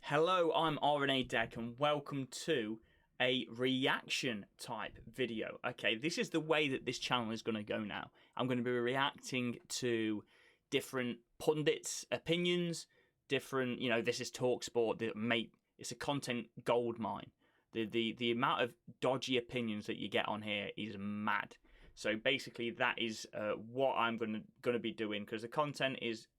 Hello, I'm RNA Dec and welcome to a reaction type video. Okay, this is the way that this channel is going to go now. I'm going to be reacting to different pundits' opinions, different, this is talkSPORT, mate, it's a content gold mine. The amount of dodgy opinions that you get on here is mad. So basically that is what I'm going to be doing, because the content is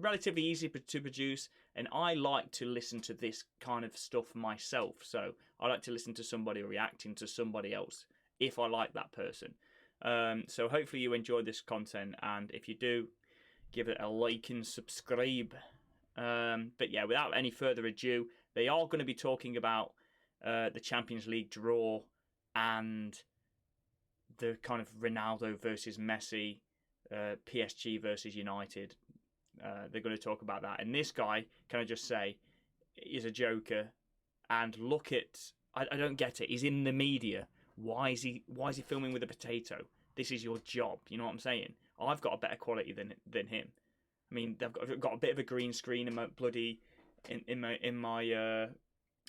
relatively easy to produce, and I like to listen to this kind of stuff myself. So I like to listen to somebody reacting to somebody else if I like that person. So hopefully you enjoy this content, and if you do, give it a like and subscribe. But yeah, without any further ado, they are going to be talking about the Champions League draw and the kind of Ronaldo versus Messi, PSG versus United. They're going to talk about that. And this guy, can I just say, is a joker. And look at, I don't get it. He's in the media. Why is he filming with a potato? This is your job. You know what I'm saying? I've got a better quality than him. I mean, I've got a bit of a green screen in my bloody in my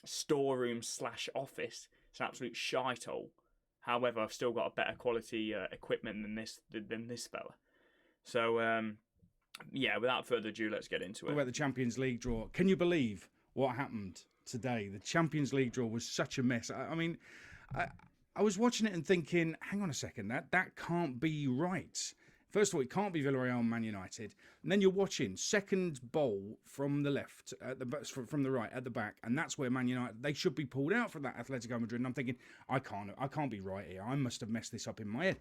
storeroom / office. It's an absolute shithole. However, I've still got a better quality equipment than this fella. So yeah, without further ado, let's get into it. About the Champions League draw. Can you believe what happened today? The Champions League draw was such a mess. I mean, I was watching it and thinking, hang on a second, that can't be right. First of all, it can't be Villarreal and Man United. And then you're watching second bowl from the left, from the right, at the back, and that's where Man United, they should be pulled out from that Atletico Madrid. And I'm thinking, I can't be right here. I must have messed this up in my head.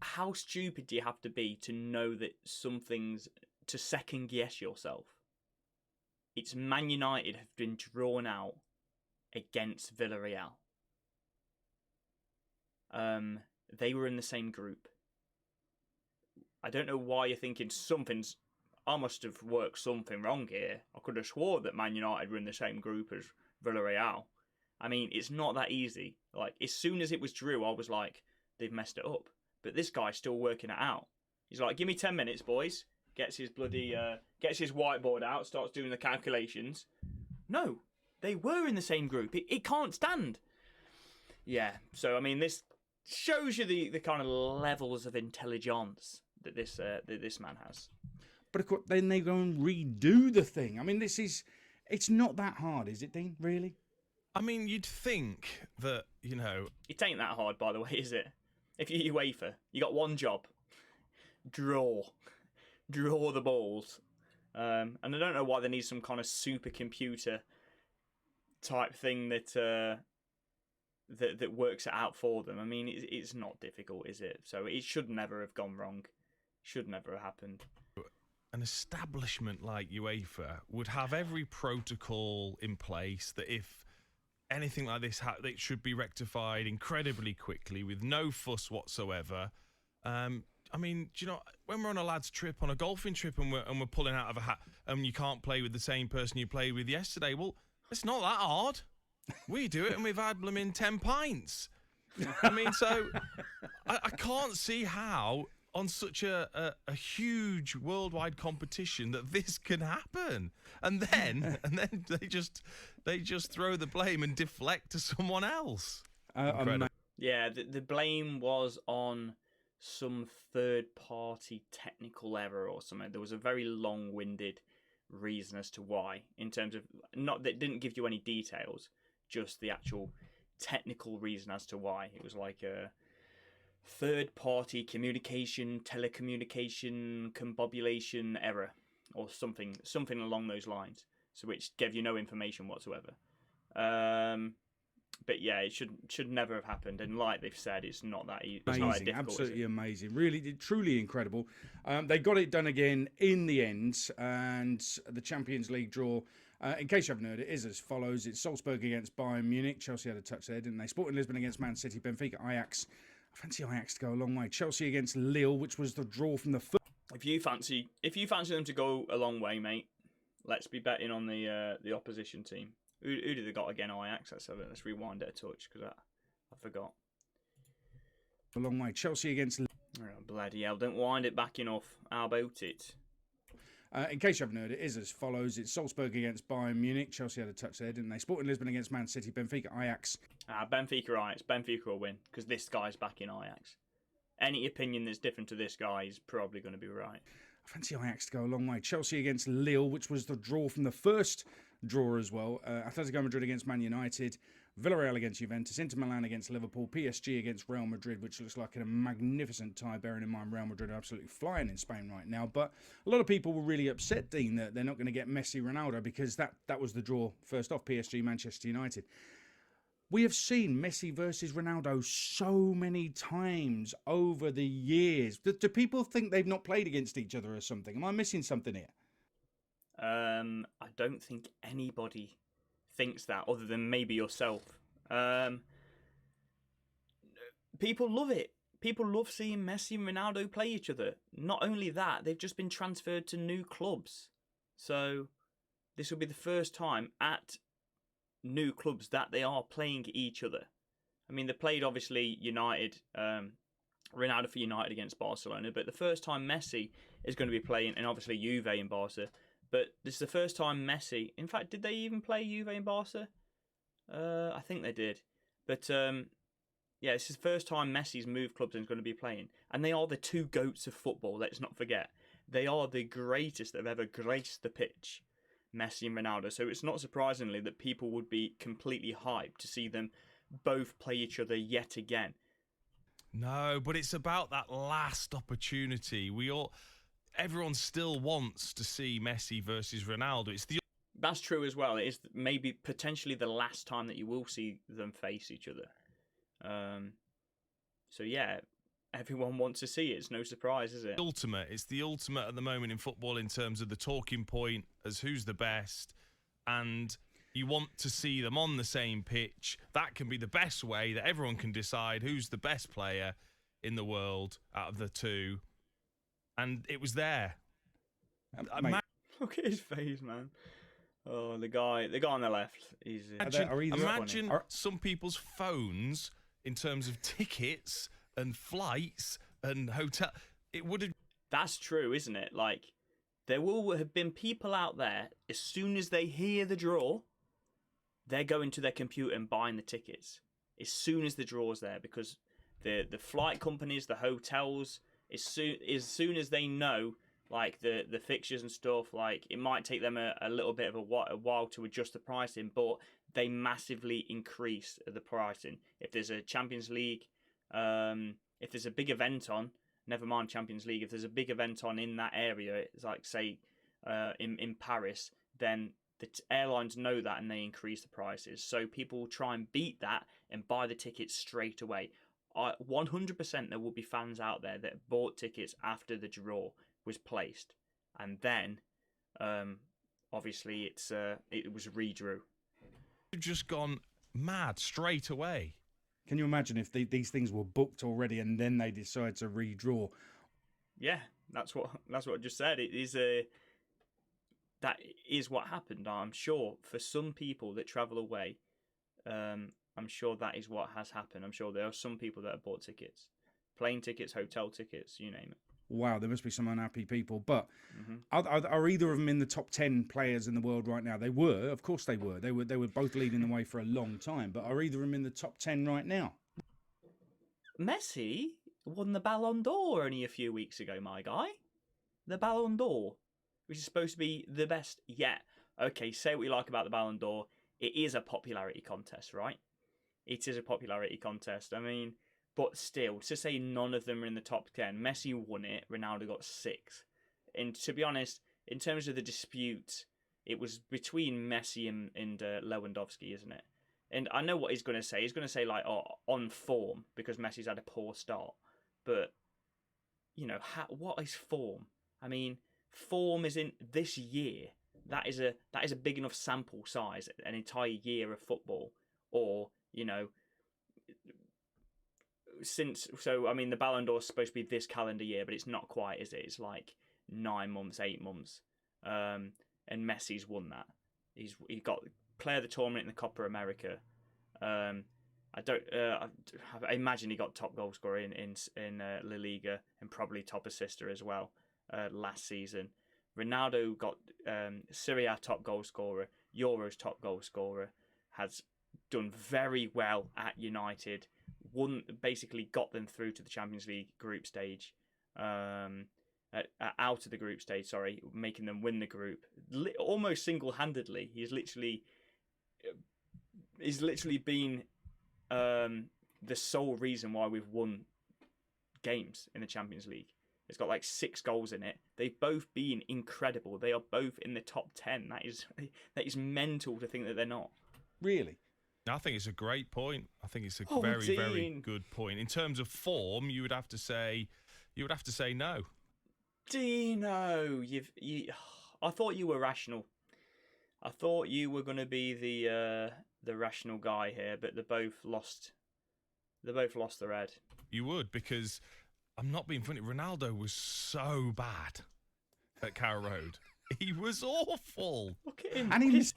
How stupid do you have to be to know that something's to second guess yourself? It's Man United have been drawn out against Villarreal. They were in the same group. I don't know why you're thinking I must have worked something wrong here. I could have swore that Man United were in the same group as Villarreal. I mean, it's not that easy. Like, as soon as it was drew, I was like, they've messed it up. But this guy's still working it out. He's like, give me 10 minutes, boys. Gets his whiteboard out, starts doing the calculations. No, they were in the same group. It can't stand. Yeah, so, I mean, this shows you the kind of levels of intelligence that this man has. But of course, then they go and redo the thing. I mean, it's not that hard, is it, Dean? Really? I mean, you'd think that, It ain't that hard, by the way, is it? If you're UEFA, you got one job. Draw the balls. And I don't know why they need some kind of supercomputer type thing that works it out for them. I mean, it's not difficult, is it? So it should never have gone wrong. Should never have happened. An establishment like UEFA would have every protocol in place that if anything like this, it should be rectified incredibly quickly with no fuss whatsoever. I mean, do you know, when we're on a lad's trip, on a golfing trip, and we're pulling out of a hat, and you can't play with the same person you played with yesterday, well, it's not that hard. We do it, and we've had them in 10 pints. I mean, so I can't see how on such a huge worldwide competition that this can happen, and then they just throw the blame and deflect to someone else. Yeah, the blame was on some third-party technical error or something. There was a very long-winded reason as to why, in terms of not that didn't give you any details, just the actual technical reason as to why. It was like a third-party telecommunication combobulation error or something along those lines, so which gave you no information whatsoever. But yeah, it should never have happened, and like they've said, it's not that easy. It's not that difficult, absolutely amazing, really, truly incredible. They got it done again in the end, and the Champions League draw, in case you haven't heard, it is as follows. It's Salzburg against Bayern Munich. Chelsea had a touch there, didn't they? Sporting Lisbon against Man City. Benfica, Ajax. I fancy Ajax to go a long way. Chelsea against Lille, which was the draw from the first. If you fancy them to go a long way, mate, let's be betting on the opposition team. Who did they got again? Ajax. Let's rewind it a touch because I forgot. A long way. Chelsea against. Oh, bloody hell, don't wind it back enough. How about it? In case you haven't heard, it is as follows. It's Salzburg against Bayern Munich. Chelsea had a touch there, didn't they? Sporting Lisbon against Man City. Benfica, Ajax. Benfica Ajax. Benfica will win because this guy's back in Ajax. Any opinion that's different to this guy is probably going to be right. I fancy Ajax to go a long way. Chelsea against Lille, which was the draw from the first draw as well. Atletico Madrid against Man United. Villarreal against Juventus, Inter Milan against Liverpool, PSG against Real Madrid, which looks like a magnificent tie, bearing in mind Real Madrid are absolutely flying in Spain right now. But a lot of people were really upset, Dean, that they're not going to get Messi, Ronaldo, because that was the draw first off, PSG, Manchester United. We have seen Messi versus Ronaldo so many times over the years. Do people think they've not played against each other or something? Am I missing something here? I don't think anybody thinks that other than maybe yourself. People love it. People love seeing Messi and Ronaldo play each other. Not only that, they've just been transferred to new clubs. So this will be the first time at new clubs that they are playing each other. I mean, they played obviously United, Ronaldo for United against Barcelona, but the first time Messi is going to be playing, and obviously Juve and Barca. But this is the first time Messi... In fact, did they even play Juve and Barca? I think they did. But, yeah, this is the first time Messi's moved clubs and is going to be playing. And they are the two GOATs of football, let's not forget. They are the greatest that have ever graced the pitch, Messi and Ronaldo. So it's not surprisingly that people would be completely hyped to see them both play each other yet again. No, but it's about that last opportunity. Everyone still wants to see Messi versus Ronaldo. That's true as well. It is maybe potentially the last time that you will see them face each other. So yeah, everyone wants to see it. It's no surprise, is it? It's the ultimate at the moment in football in terms of the talking point as who's the best, and you want to see them on the same pitch. That can be the best way that everyone can decide who's the best player in the world out of the two. And it was there. Look at his face, man. Oh, the guy on the left. He's imagine some people's phones in terms of tickets and flights and hotel. It would have. That's true, isn't it? Like, there will have been people out there. As soon as they hear the draw, they're going to their computer and buying the tickets. As soon as the draw's there, because the flight companies, the hotels. As soon as they know, like the fixtures and stuff, like it might take them a little bit of a while to adjust the pricing, but they massively increase the pricing. If there's a Champions League, if there's a big event on, never mind Champions League, if there's a big event on in that area, it's like say in Paris, then the airlines know that and they increase the prices. So people will try and beat that and buy the tickets straight away. 100% there will be fans out there that bought tickets after the draw was placed, and then obviously it was redrew. You've just gone mad straight away. Can you imagine if these things were booked already and then they decide to redraw? Yeah, that's what I just said. That is what happened. I'm sure for some people that travel away. I'm sure that is what has happened. I'm sure there are some people that have bought tickets, plane tickets, hotel tickets, you name it. Wow, there must be some unhappy people. But are either of them in the top 10 players in the world right now? They were, of course they were. They were both leading the way for a long time. But are either of them in the top 10 right now? Messi won the Ballon d'Or only a few weeks ago, my guy. The Ballon d'Or, which is supposed to be the best yet. Okay, say what you like about the Ballon d'Or. It is a popularity contest, right? It is a popularity contest. I mean, but still, to say none of them are in the top 10, Messi won it, Ronaldo got 6. And to be honest, in terms of the dispute, it was between Messi and Lewandowski, isn't it? And I know what he's going to say. He's going to say, like, oh, on form, because Messi's had a poor start. But, you know, what is form? I mean, form is in this year. That is a big enough sample size, an entire year of football. Or, you know, I mean, the Ballon d'Or is supposed to be this calendar year, but it's not quite, is it? It's like 9 months, 8 months. And Messi's won that. He got player of the tournament in the Copa America. I I imagine he got top goal scorer in La Liga and probably top assister as well last season. Ronaldo got Serie A top goal scorer, Euros top goal scorer, has done very well at United. Basically got them through to the Champions League group stage, out of the group stage. Sorry, making them win the group almost single-handedly. He's literally been the sole reason why we've won games in the Champions League. It's got like 6 goals in it. They've both been incredible. They are both in the top 10. That is mental to think that they're not. Really? I think it's a great point. I think it's a very good point. In terms of form, you would have to say no. Dino, I thought you were rational. I thought you were going to be the rational guy here, but they both lost their head. You would, because I'm not being funny. Ronaldo was so bad at Carrow Road. He was awful. Look at him. And he's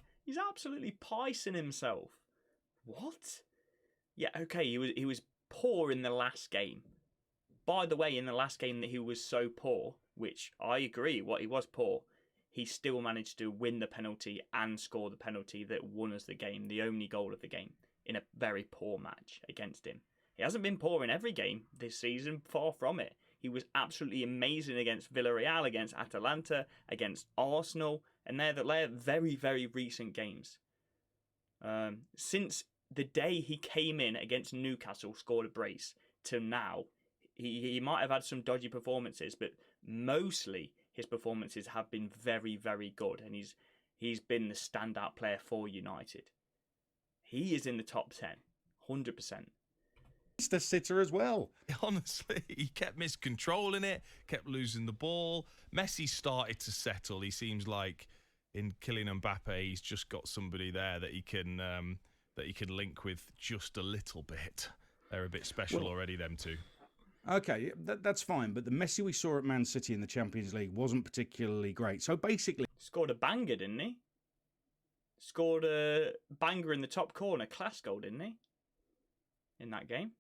absolutely picing himself. What? Yeah, okay, he was poor in the last game. By the way, in the last game that he was so poor, which I agree, he was poor, he still managed to win the penalty and score the penalty that won us the game, the only goal of the game, in a very poor match against him. He hasn't been poor in every game this season, far from it. He was absolutely amazing against Villarreal, against Atalanta, against Arsenal, and they're very, very recent games. Since the day he came in against Newcastle, scored a brace, to now, he might have had some dodgy performances, but mostly his performances have been very, very good, and he's been the standout player for United. He is in the top 10, 100%. He's a sitter as well. Honestly, he kept miscontrolling it, kept losing the ball. Messi started to settle. He seems like in Kylian Mbappe, he's just got somebody there that he can link with just a little bit. They're a bit special already, them two. Okay, that's fine. But the Messi we saw at Man City in the Champions League wasn't particularly great. So basically, scored a banger, didn't he? Scored a banger in the top corner, class goal, didn't he? In that game.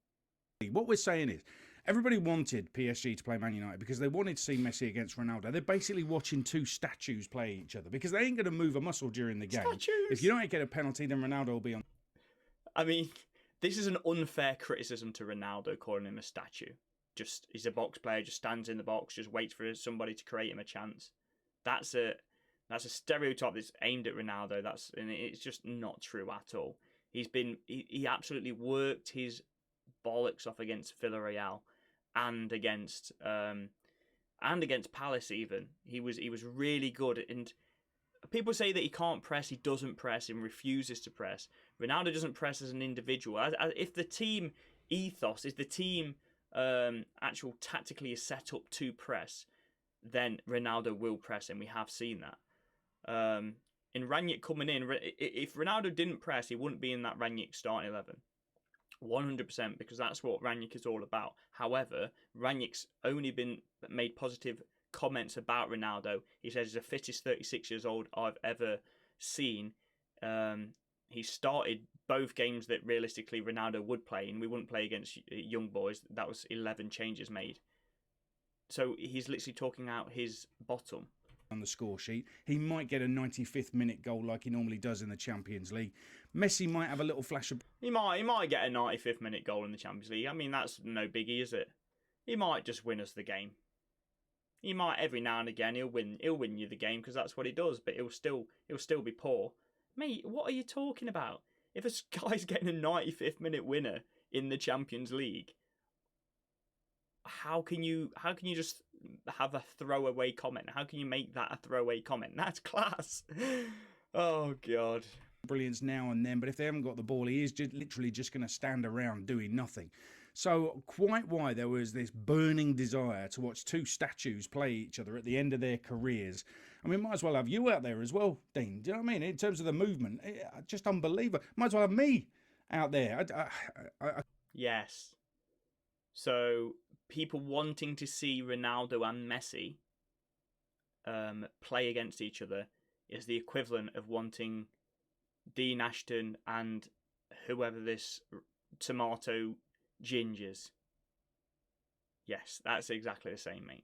What we're saying is, everybody wanted PSG to play Man United because they wanted to see Messi against Ronaldo. They're basically watching 2 statues play each other because they ain't going to move a muscle during the game. Statues. If you don't get a penalty, then Ronaldo will be on. I mean, this is an unfair criticism to Ronaldo, calling him a statue. Just he's a box player, just stands in the box, just waits for somebody to create him a chance. That's a stereotype that's aimed at Ronaldo. And it's just not true at all. He absolutely worked his bollocks off against Villarreal and against Palace even. He was really good, and people say that he can't press, he doesn't press, and refuses to press. Ronaldo doesn't press as an individual. If the team ethos, if the team actual tactically is set up to press, then Ronaldo will press, and we have seen that. In Rangnick coming in, if Ronaldo didn't press, he wouldn't be in that Rangnick starting 11. 100%, because that's what Rangnick is all about. However, Rangnick's only been made positive comments about Ronaldo. He says he's the fittest 36 years old I've ever seen. He started both games that realistically Ronaldo would play, and we wouldn't play against young boys. That was 11 changes made. So he's literally talking out his bottom. On the score sheet, he might get a 95th minute goal like he normally does in the Champions League. Messi might have a little flash of. He might get a 95th minute goal in the Champions League. I mean, that's no biggie, is it? He might just win us the game. He might every now and again he'll win you the game because that's what he does. But he'll still be poor. Mate, what are you talking about? If a guy's getting a 95th minute winner in the Champions League, how can you just have a throwaway comment? How can you make that a throwaway comment? That's class. Oh God. Brilliance now and then, but if they haven't got the ball, he is literally just going to stand around doing nothing. So quite why there was this burning desire to watch 2 statues play each other at the end of their careers. I mean, might as well have you out there as well, Dean. Do you know what I mean? In terms of the movement, just unbelievable. Might as well have me out there. Yes. So people wanting to see Ronaldo and Messi play against each other is the equivalent of wanting Dean Ashton and whoever this tomato gingers. Yes, that's exactly the same, mate.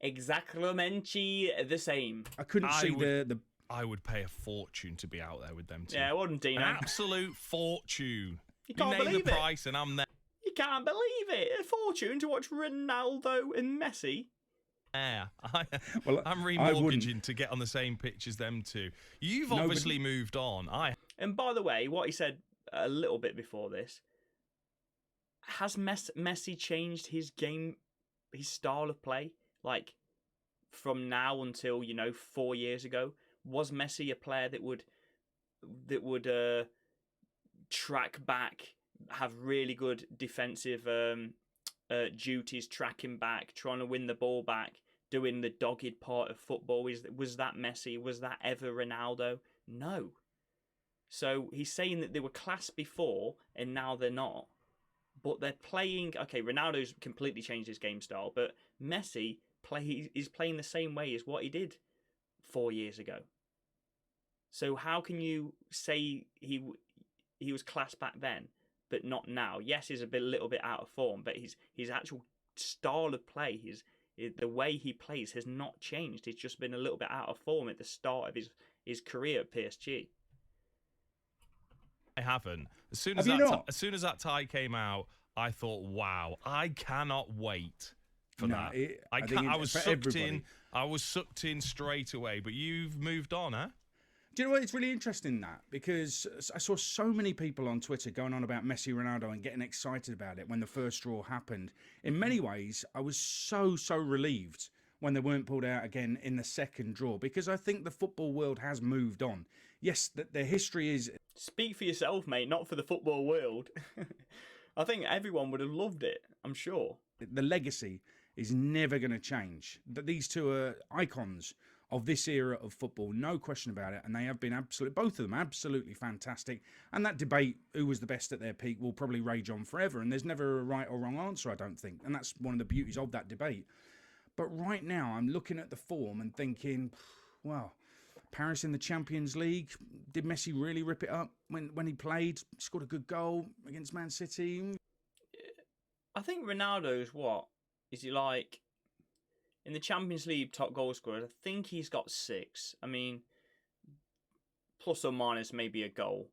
Exactly the same. I couldn't see the. I would pay a fortune to be out there with them two. Yeah, wouldn't Dino? An absolute fortune. You can't name believe the price and I'm there. You can't believe it. A fortune to watch Ronaldo and Messi. Yeah, Well, I'm remortgaging to get on the same pitch as them two. You've obviously moved on. And by the way, what he said a little bit before this, has Messi changed his game, his style of play? Like, from now until, 4 years ago? Was Messi a player that would track back, have really good defensive duties, tracking back, trying to win the ball back, doing the dogged part of football? Was that Messi? Was that ever Ronaldo? No. So he's saying that they were class before and now they're not. But they're playing... Okay, Ronaldo's completely changed his game style, but Messi is playing the same way as what he did 4 years ago. So how can you say he was class back then, but not now? Yes, he's a little bit out of form, but his actual style of play, the way he plays has not changed. He's just been a little bit out of form at the start of his career at PSG. I haven't. As soon as that tie came out, I thought, wow, I cannot wait for that. I was sucked in. I was sucked in straight away. But you've moved on, huh? Do you know what? It's really interesting that, because I saw so many people on Twitter going on about Messi, Ronaldo and getting excited about it when the first draw happened. In many ways, I was so relieved when they weren't pulled out again in the second draw, because I think the football world has moved on. Yes, their history is... Speak for yourself, mate, not for the football world. I think everyone would have loved it, I'm sure. The legacy is never going to change. These two are icons of this era of football, no question about it, and they have been both of them absolutely fantastic. And that debate, who was the best at their peak, will probably rage on forever, and there's never a right or wrong answer, I don't think, and that's one of the beauties of that debate. But right now, I'm looking at the form and thinking, well, Paris in the Champions League, did Messi really rip it up when he played? Scored a good goal against Man City. I think Ronaldo's what? Is he like... In the Champions League top goal scorer, I think he's got 6. I mean, plus or minus maybe a goal.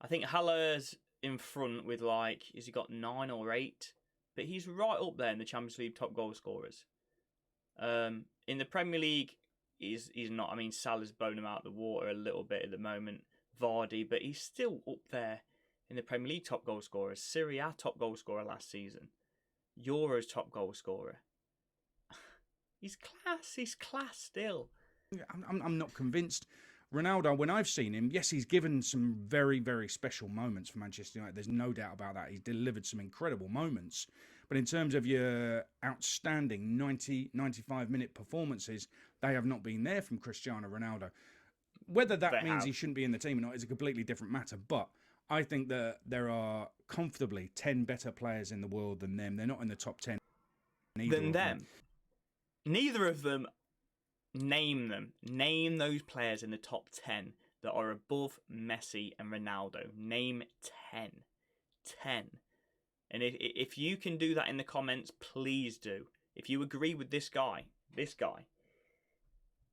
I think Haller's in front with has he got 9 or 8? But he's right up there in the Champions League top goal scorers. In the Premier League, he's not. I mean, Salah's blown him out of the water a little bit at the moment. Vardy, but he's still up there in the Premier League top goal scorers. Serie A top goal scorer last season. Euros top goal scorer. He's class still. I'm not convinced. Ronaldo, when I've seen him, yes, he's given some very, very special moments for Manchester United. There's no doubt about that. He's delivered some incredible moments. But in terms of your outstanding 95-minute performances, they have not been there from Cristiano Ronaldo. Whether that means he shouldn't be in the team or not is a completely different matter. But I think that there are comfortably 10 better players in the world than them. They're not in the top 10. Than them. Neither of them. Name them. Name those players in the top 10 that are above Messi and Ronaldo. Name 10. 10. And if you can do that in the comments, please do. If you agree with this guy,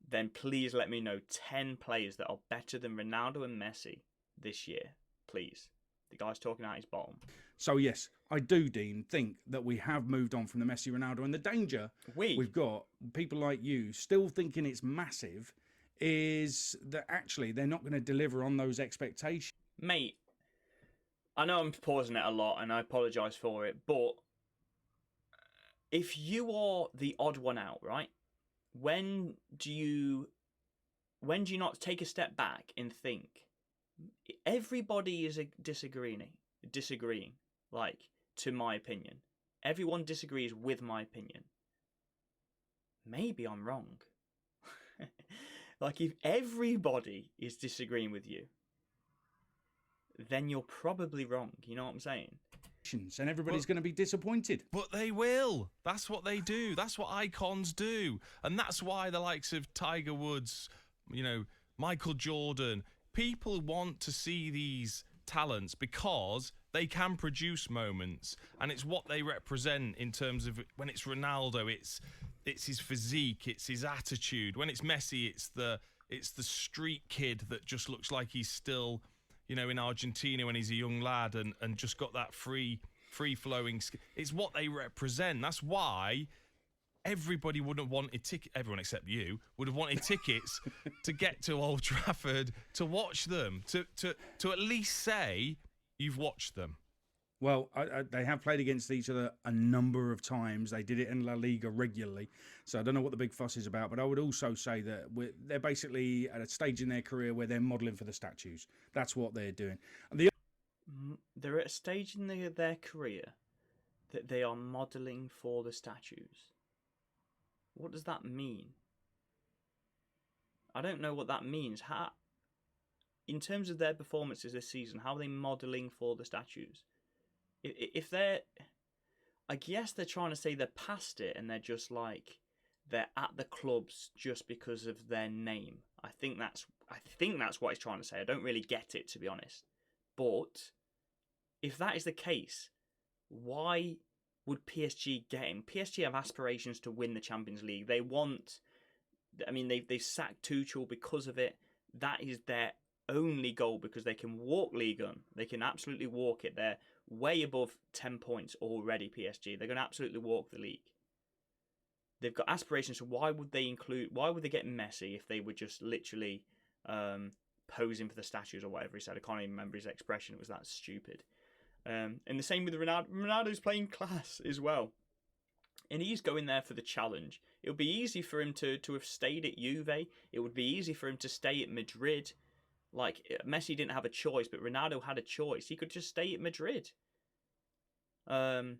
then please let me know 10 players that are better than Ronaldo and Messi this year. Please. The guy's talking out his bottom. So yes, I do, Dean, think that we have moved on from the Messi, Ronaldo, and the danger we've got, people like you still thinking it's massive, is that actually they're not going to deliver on those expectations. Mate, I know I'm pausing it a lot and I apologise for it, but if you are the odd one out, right? When do you not take a step back and think? Everybody is disagreeing, like, to my opinion. Everyone disagrees with my opinion. Maybe I'm wrong. Like, if everybody is disagreeing with you, then you're probably wrong. You know what I'm saying? And everybody's going to be disappointed. But they will. That's what they do. That's what icons do. And that's why the likes of Tiger Woods, Michael Jordan... People want to see these talents because they can produce moments, and it's what they represent in terms of when it's Ronaldo, it's his physique, it's his attitude. When it's Messi, it's the street kid that just looks like he's still, in Argentina when he's a young lad and just got that free flowing. It's what they represent. That's why everybody would have wanted tickets. Everyone except you would have wanted tickets to get to Old Trafford to watch them, to at least say you've watched them. Well, they have played against each other a number of times. They did it in La Liga regularly. So I don't know what the big fuss is about. But I would also say that they're basically at a stage in their career where they're modelling for the statues. That's what they're doing. And they're at a stage in their career that they are modelling for the statues. What does that mean? I don't know what that means. How, in terms of their performances this season, how are they modelling for the statues? If they're, I guess they're trying to say they're past it and they're just like, they're at the clubs just because of their name. I think that's what he's trying to say. I don't really get it, to be honest. But if that is the case, why would PSG get him? PSG have aspirations to win the Champions League. They want, they've sacked Tuchel because of it. That is their only goal, because they can walk Ligue 1. They can absolutely walk it. They're way above 10 points already, PSG. They're going to absolutely walk the league. They've got aspirations, so why would they get Messi if they were just literally posing for the statues or whatever he said? I can't even remember his expression. It was that stupid. And the same with Ronaldo. Ronaldo's playing class as well. And he's going there for the challenge. It would be easy for him to have stayed at Juve. It would be easy for him to stay at Madrid. Like, Messi didn't have a choice, but Ronaldo had a choice. He could just stay at Madrid. And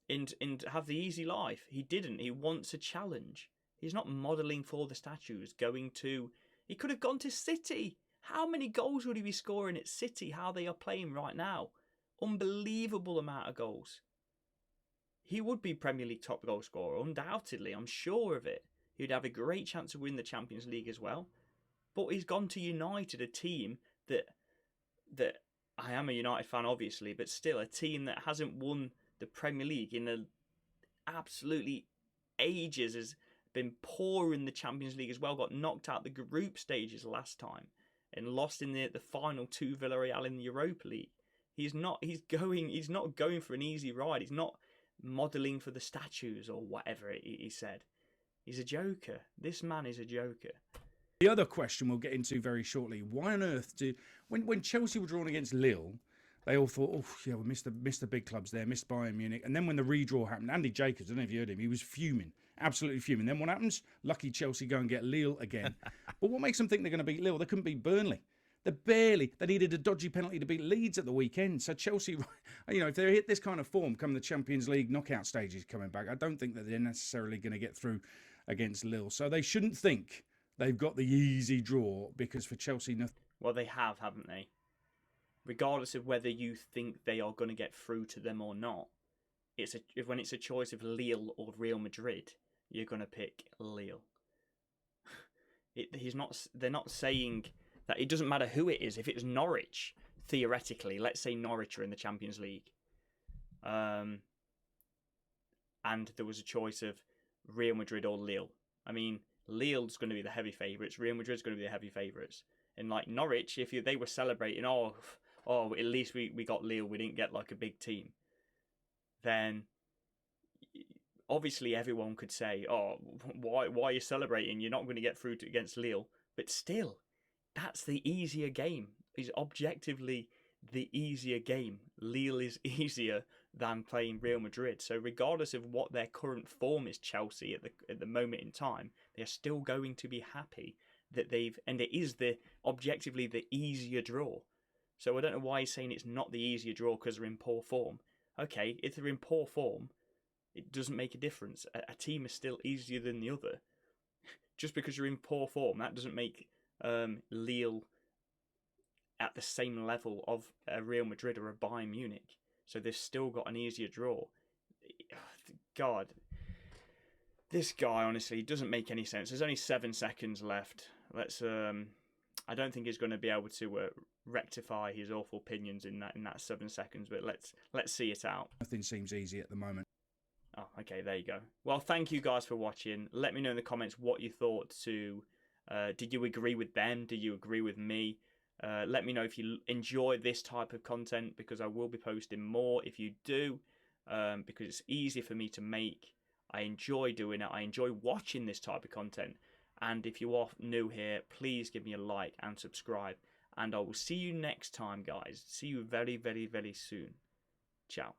have the easy life. He didn't. He wants a challenge. He's not modelling for the statues. He could have gone to City. How many goals would he be scoring at City? How they are playing right now. Unbelievable amount of goals. He would be Premier League top goal scorer, undoubtedly. I'm sure of it. He'd have a great chance to win the Champions League as well. But he's gone to United, a team that I am a United fan, obviously, but still a team that hasn't won the Premier League in absolutely ages, has been poor in the Champions League as well, got knocked out the group stages last time and lost in the final to Villarreal in the Europa League. He's not going for an easy ride. He's not modelling for the statues or whatever he said. He's a joker. This man is a joker. The other question we'll get into very shortly: why on earth when Chelsea were drawn against Lille, they all thought, oh yeah, we missed the big clubs there, missed Bayern Munich, and then when the redraw happened, Andy Jacobs, I don't know if you heard him, he was fuming, absolutely fuming. Then what happens? Lucky Chelsea go and get Lille again. But what makes them think they're going to beat Lille? They couldn't beat Burnley. They needed a dodgy penalty to beat Leeds at the weekend. So Chelsea, if they hit this kind of form come the Champions League knockout stages coming back, I don't think that they're necessarily going to get through against Lille. So they shouldn't think they've got the easy draw, because for Chelsea, nothing. Well, they have, haven't they? Regardless of whether you think they are going to get through to them or not, when it's a choice of Lille or Real Madrid, you're going to pick Lille. They're not saying that it doesn't matter who it is. If it's Norwich, theoretically, let's say Norwich are in the Champions League, and there was a choice of Real Madrid or Lille. I mean, Lille's going to be the heavy favourites. Real Madrid's going to be the heavy favourites. And like Norwich, if they were celebrating, oh, at least we got Lille, we didn't get like a big team, then obviously everyone could say, oh, why are you celebrating? You're not going to get through against Lille. But still, that's the easier game. It's objectively the easier game. Lille is easier than playing Real Madrid. So regardless of what their current form is, Chelsea at the moment in time, they're still going to be happy that and it is objectively the easier draw. So I don't know why he's saying it's not the easier draw because they're in poor form. Okay, if they're in poor form, it doesn't make a difference. A team is still easier than the other. Just because you're in poor form, that doesn't make Lille at the same level of a Real Madrid or a Bayern Munich. So they've still got an easier draw. God, this guy honestly doesn't make any sense. There's only 7 seconds left. Let's I don't think he's going to be able to rectify his awful opinions in that 7 seconds. But let's see it out. Nothing seems easy at the moment. Oh, okay, there you go. Well, thank you guys for watching. Let me know in the comments what you thought did you agree with them? Did you agree with me? Let me know if you enjoy this type of content, because I will be posting more if you do, because it's easy for me to make. I enjoy doing it. I enjoy watching this type of content. And if you are new here, please give me a like and subscribe. And I will see you next time, guys. See you very, very, very soon. Ciao.